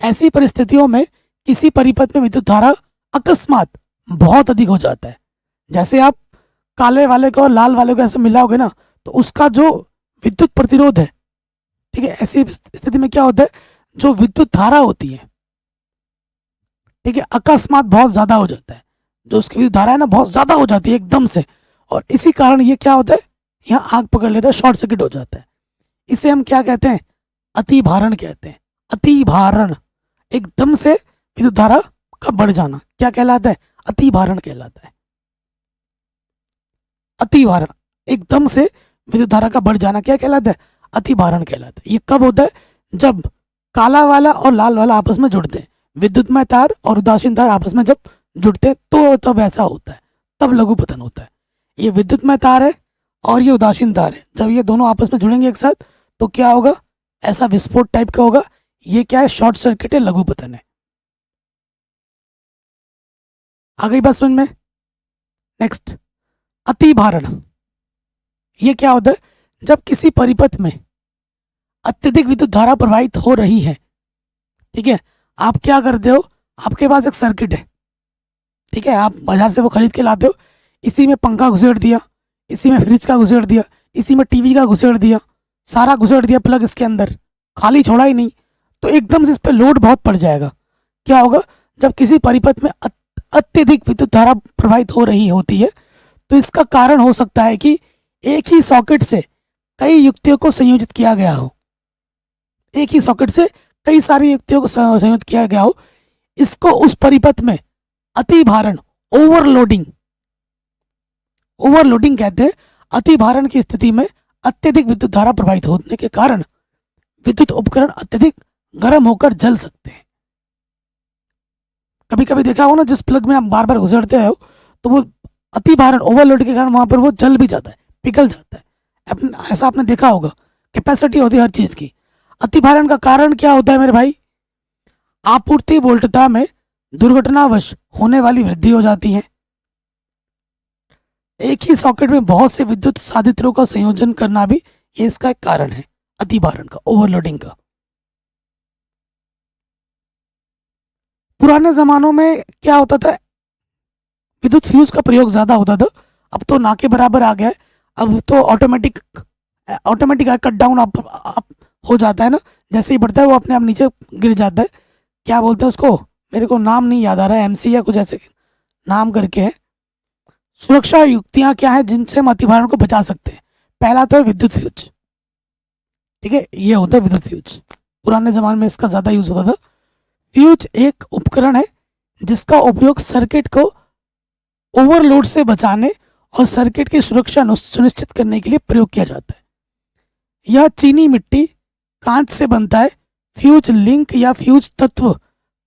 A: ऐसी परिस्थितियों में किसी परिपथ में विद्युत धारा अकस्मात बहुत अधिक हो जाता है। जैसे आप काले वाले को और लाल वाले को ऐसे मिलाओगे ना, तो उसका जो विद्युत प्रतिरोध है, ठीक है, ऐसी स्थिति में क्या होता है, जो विद्युत धारा होती है, ठीक है, अकस्मात बहुत ज्यादा हो जाता है, जो उसकी विद्युत धारा है ना बहुत ज्यादा हो जाती है एकदम से, और इसी कारण ये क्या होता है, यहाँ आग पकड़ लेता है, शॉर्ट सर्किट हो जाता है। इसे हम क्या कहते हैं, अति भारण कहते हैं। अति भारण, एकदम से विद्युत धारा का बढ़ जाना क्या कहलाता है, अति भारण कहलाता है। अति भारण, एकदम से विद्युत धारा का बढ़ जाना क्या कहलाता है, अति भारण कहलाता है। ये कब होता है, जब काला वाला और लाल वाला आपस में जुड़ते हैं, विद्युतमय तार और उदासीन तार आपस में जब जुड़ते हैं तो तब ऐसा होता है, तब लघु पतन होता है। ये विद्युतमय तार है और ये उदासीन तार है, जब ये दोनों आपस में जुड़ेंगे एक साथ तो क्या होगा, ऐसा विस्फोट टाइप का होगा। ये क्या है, शॉर्ट सर्किट है, लघु पतन है। आ गई बात समझ में। नेक्स्ट, अति भारण। ये क्या होता है, जब किसी परिपथ में अत्यधिक विद्युत धारा प्रवाहित हो रही है, ठीक है, आप क्या करते हो, आपके पास एक सर्किट है, ठीक है, आप बाजार से वो खरीद के लाते हो, इसी में पंखा घुसेड़ दिया, इसी में फ्रिज का घुसेड़ दिया, इसी में टीवी का घुसेड़ दिया, सारा घुसेड़ दिया प्लग इसके अंदर, खाली छोड़ा ही नहीं, तो एकदम से इस पर लोड बहुत पड़ जाएगा। क्या होगा, जब किसी परिपथ में अत्यधिक विद्युत धारा प्रवाहित हो रही होती है तो इसका कारण हो सकता है कि एक ही सॉकेट से कई युक्तियों को संयोजित किया गया हो, एक ही सॉकेट से कई सारी युक्तियों को संयोजित किया गया हो। इसको उस परिपथ में अति भारण, ओवरलोडिंग, ओवरलोडिंग कहते हैं। अति भारण की स्थिति में अत्यधिक विद्युत धारा प्रवाहित होने के कारण विद्युत उपकरण अत्यधिक गर्म होकर जल सकते हैं। कभी कभी देखा हो ना, जिस प्लग में आप बार बार घुसेड़ते हो तो वो अति भारण, ओवरलोड के कारण वहां पर वो जल भी जाता है, पिघल जाता है। ऐसा आपने देखा होगा, कैपेसिटी होती है हर चीज की। अति भारण का कारण क्या होता है मेरे भाई, आपूर्ति वोल्टता में दुर्घटनावश होने वाली वृद्धि हो जाती है। एक ही सॉकेट में बहुत से विद्युत साधित्रों का संयोजन करना भी ये इसका एक कारण है, अति भारण का, ओवरलोडिंग का। पुराने जमानों में क्या होता था, विद्युत फ्यूज का प्रयोग ज्यादा होता था, अब तो ना के बराबर आ गया है। अब तो ऑटोमेटिक कट डाउन अप हो जाता है ना, जैसे ही बढ़ता है वो अपने आप नीचे गिर जाता है। क्या बोलते हैं उसको, मेरे को नाम नहीं याद आ रहा है, एमसी या कुछ ऐसे नाम करके है। सुरक्षा युक्तियां क्या है जिनसे हम अतिभारण को बचा सकते हैं। पहला तो है विद्युत फ्यूज, ठीक है, ये होता है विद्युत फ्यूज, पुराने जमाने में इसका ज्यादा यूज होता था। फ्यूज एक उपकरण है जिसका उपयोग सर्किट को ओवरलोड से बचाने और सर्किट की सुरक्षा सुनिश्चित करने के लिए प्रयोग किया जाता है। यह चीनी मिट्टी, कांच से बनता है। फ्यूज लिंक या फ्यूज तत्व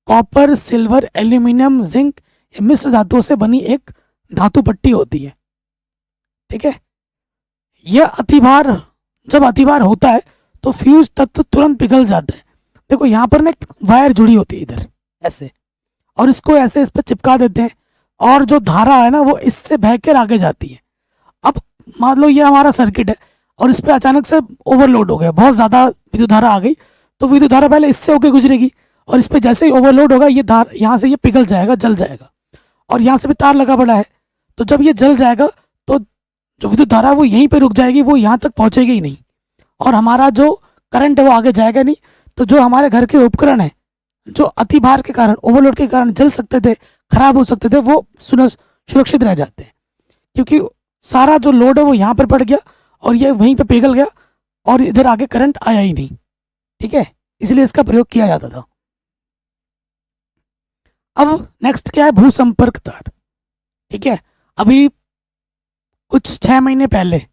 A: कॉपर, सिल्वर, एल्यूमिनियम, जिंक या मिश्र धातुओं से बनी एक धातु पट्टी होती है, ठीक है। यह अतिभार, जब अतिभार होता है तो फ्यूज तत्व तुरंत पिघल जाता है। देखो यहाँ पर ना एक वायर जुड़ी होती है इधर ऐसे, और इसको ऐसे इस पर चिपका देते हैं, और जो धारा है ना वो इससे बहकर आगे जाती है। अब मान लो ये हमारा सर्किट है और इस पर अचानक से ओवरलोड हो गया, बहुत ज्यादा विद्युत धारा आ गई, तो विद्युत धारा पहले इससे होकर गुजरेगी और इस पर जैसे ही ओवरलोड होगा ये धार यहाँ से ये पिघल जाएगा, जल जाएगा, और यहाँ से भी तार लगा पड़ा है, तो जब ये जल जाएगा तो जो विद्युत धारा है वो यहीं पे रुक जाएगी, वो यहाँ तक पहुंचेगी ही नहीं, और हमारा जो करंट है वो आगे जाएगा नहीं। तो जो हमारे घर के उपकरण है जो अतिभार के कारण, ओवरलोड के कारण जल सकते थे, खराब हो सकते थे, वो सुरक्षित रह जाते हैं, क्योंकि सारा जो लोड है वो यहाँ पर पड़ गया और ये वहीं पे पिघल गया और इधर आगे करंट आया ही नहीं, ठीक है, इसलिए इसका प्रयोग किया जाता था। अब नेक्स्ट क्या है, भूसंपर्क तार, ठीक है। अभी कुछ 6 महीने पहले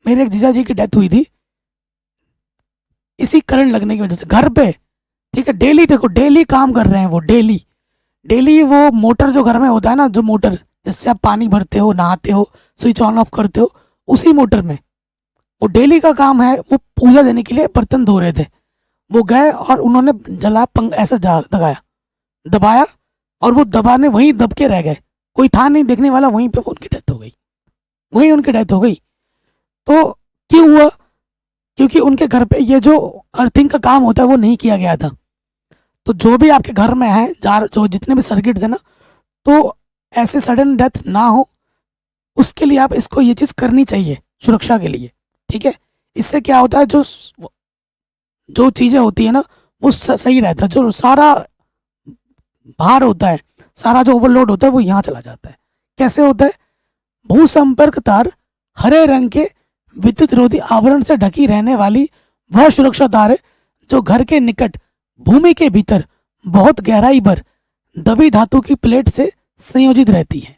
A: मेरे एक जीजा जी की डेथ हुई थी इसी करंट लगने की वजह से घर पे, ठीक है। डेली देखो, डेली काम कर रहे हैं वो, डेली वो मोटर जो घर में होता है ना, जो मोटर जिससे आप पानी भरते हो, नहाते हो, स्विच ऑन ऑफ करते हो, उसी मोटर में वो डेली का काम है। वो पूजा देने के लिए बर्तन धो रहे थे, वो गए और उन्होंने जला ऐसा दबाया और वो दबाने वहीं दब के रह गए, कोई था नहीं देखने वाला, वहीं पे उनकी डेथ हो गई, वहीं उनकी डेथ हो गई। तो क्यों हुआ, क्योंकि उनके घर पे ये जो अर्थिंग का काम होता है वो नहीं किया गया था। तो जो भी आपके घर में है, जो जितने भी सर्किट्स है ना, तो ऐसे सडन डेथ ना हो उसके लिए आप इसको ये चीज़ करनी चाहिए सुरक्षा के लिए, ठीक है। इससे क्या होता है, जो चीज़ें होती है ना वो सही रहता है, जो सारा भार होता है, सारा जो ओवरलोड होता है वो यहाँ चला जाता है। कैसे होता है, भूसंपर्क तार हरे रंग के विद्युत रोधी आवरण से ढकी रहने वाली वह सुरक्षा तार है जो घर के निकट भूमि के भीतर बहुत गहराई पर दबी धातु की प्लेट से संयोजित रहती है,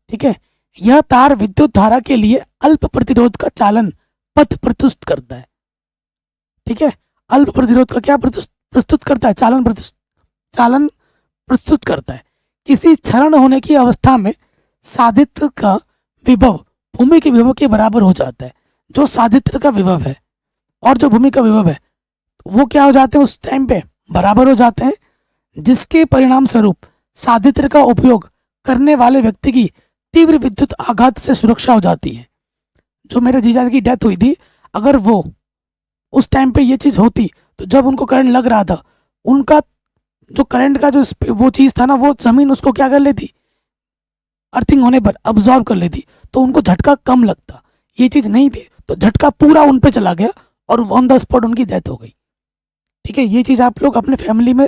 A: ठीक है। यह तार विद्युत धारा के लिए अल्प प्रतिरोध का चालन पथ प्रस्तुत करता है, ठीक है। अल्प प्रतिरोध का क्या प्रस्तुत करता है, चालन प्रस्तुत करता है। किसी क्षरण होने की अवस्था में साधित्र का विभव भूमि के विभव के बराबर हो जाता है। जो साधित्र का विभव है और जो भूमि का विभव है वो क्या हो जाते हैं, उस टाइम पे बराबर हो जाते हैं, जिसके परिणाम स्वरूप साधित्र का उपयोग करने वाले व्यक्ति की तीव्र विद्युत आघात से सुरक्षा हो जाती है। जो मेरे जीजा की डेथ हुई थी, अगर वो उस टाइम पे ये चीज़ होती तो जब उनको करंट लग रहा था, उनका जो करंट का जो वो चीज़ था ना, वो ज़मीन उसको क्या कर लेती, अर्थिंग होने पर अब्जॉर्व कर लेती, तो उनको झटका कम लगता। ये चीज़ नहीं थी तो झटका पूरा उन पे चला गया और ऑन द स्पॉट उनकी डेथ हो गई। ठीक है, ये चीज़ आप लोग अपने फैमिली में,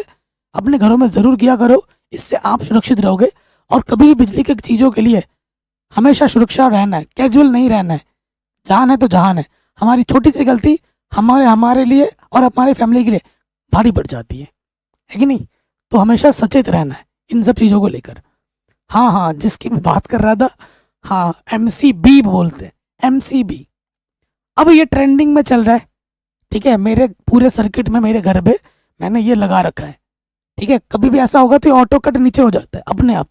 A: अपने घरों में ज़रूर किया करो, इससे आप सुरक्षित रहोगे। और कभी भी बिजली की चीज़ों के लिए हमेशा सुरक्षा रहना है, कैजुअल नहीं रहना है। जहान है तो जहान है। हमारी छोटी सी गलती हमारे हमारे लिए और हमारी फैमिली के लिए भारी पड़ जाती है कि नहीं? तो हमेशा सचेत रहना है इन सब चीज़ों को लेकर। हाँ हाँ, जिसकी मैं बात कर रहा था, हाँ, MCB बोलते हैं, MCB। अब ये ट्रेंडिंग में चल रहा है। ठीक है, मेरे पूरे सर्किट में मेरे घर पे मैंने ये लगा रखा है। ठीक है, कभी भी ऐसा होगा तो ऑटो कट नीचे हो जाता है अपने आप।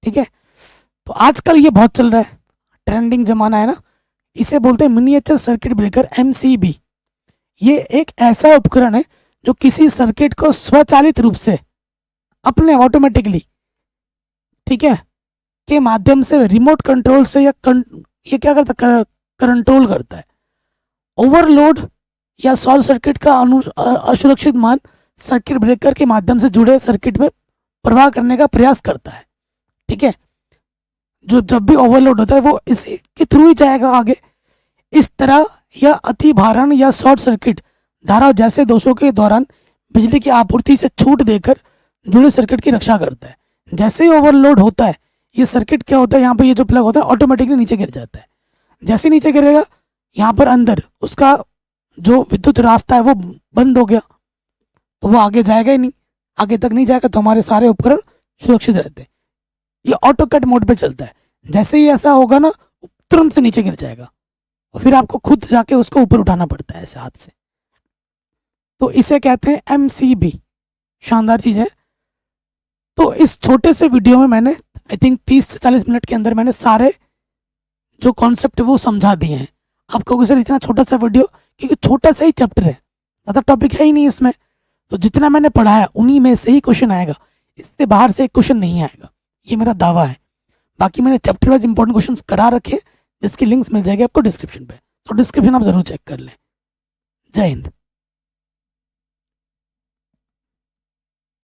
A: ठीक है, तो आजकल ये बहुत चल रहा है, ट्रेंडिंग जमाना है ना। इसे बोलते हैं मिनिएचर सर्किट ब्रेकर, MCB। ये एक ऐसा उपकरण है जो किसी सर्किट को स्वचालित रूप से अपने ऑटोमेटिकली, ठीक है, के माध्यम से रिमोट कंट्रोल से ये क्या करता है, कंट्रोल करता है। ओवरलोड या शॉर्ट सर्किट का असुरक्षित मान सर्किट ब्रेकर के माध्यम से जुड़े सर्किट में प्रवाह करने का प्रयास करता है। ठीक है, जो जब भी ओवरलोड होता है वो इसी के थ्रू ही जाएगा आगे। इस तरह यह अति भारण या शॉर्ट सर्किट धारा जैसे दोषों के दौरान बिजली की आपूर्ति से छूट देकर जुड़े सर्किट की रक्षा करता है। जैसे ही ओवरलोड होता है, ये सर्किट क्या होता है, यहाँ पे ये जो प्लग होता है ऑटोमेटिकली नीचे गिर जाता है। जैसे नीचे गिरेगा, यहाँ पर अंदर उसका जो विद्युत रास्ता है वो बंद हो गया, तो वो आगे जाएगा ही नहीं, आगे तक नहीं जाएगा, तो हमारे सारे उपकरण सुरक्षित रहते हैं। ये ऑटो कट मोड पे चलता है। जैसे ही ऐसा होगा ना, तुरंत से नीचे गिर जाएगा और फिर आपको खुद जाके उसको ऊपर उठाना पड़ता है ऐसे हाथ से। तो इसे कहते हैं MCB। शानदार चीज़ है। तो इस छोटे से वीडियो में मैंने आई थिंक 30 से 40 मिनट के अंदर मैंने सारे जो कॉन्सेप्ट है वो समझा दिए हैं। आपको सर इतना छोटा सा वीडियो, क्योंकि छोटा सा ही चैप्टर है, ज़्यादा टॉपिक है ही नहीं इसमें, तो जितना मैंने पढ़ाया उन्हीं में से ही क्वेश्चन आएगा, इससे बाहर से एक क्वेश्चन नहीं आएगा, ये मेरा दावा है। बाकी मैंने चैप्टर वाइज इंपॉर्टेंट क्वेश्चंस करा रखे, जिसकी लिंक्स मिल जाएगी आपको डिस्क्रिप्शन पे, तो डिस्क्रिप्शन आप जरूर चेक कर लें। जय हिंद।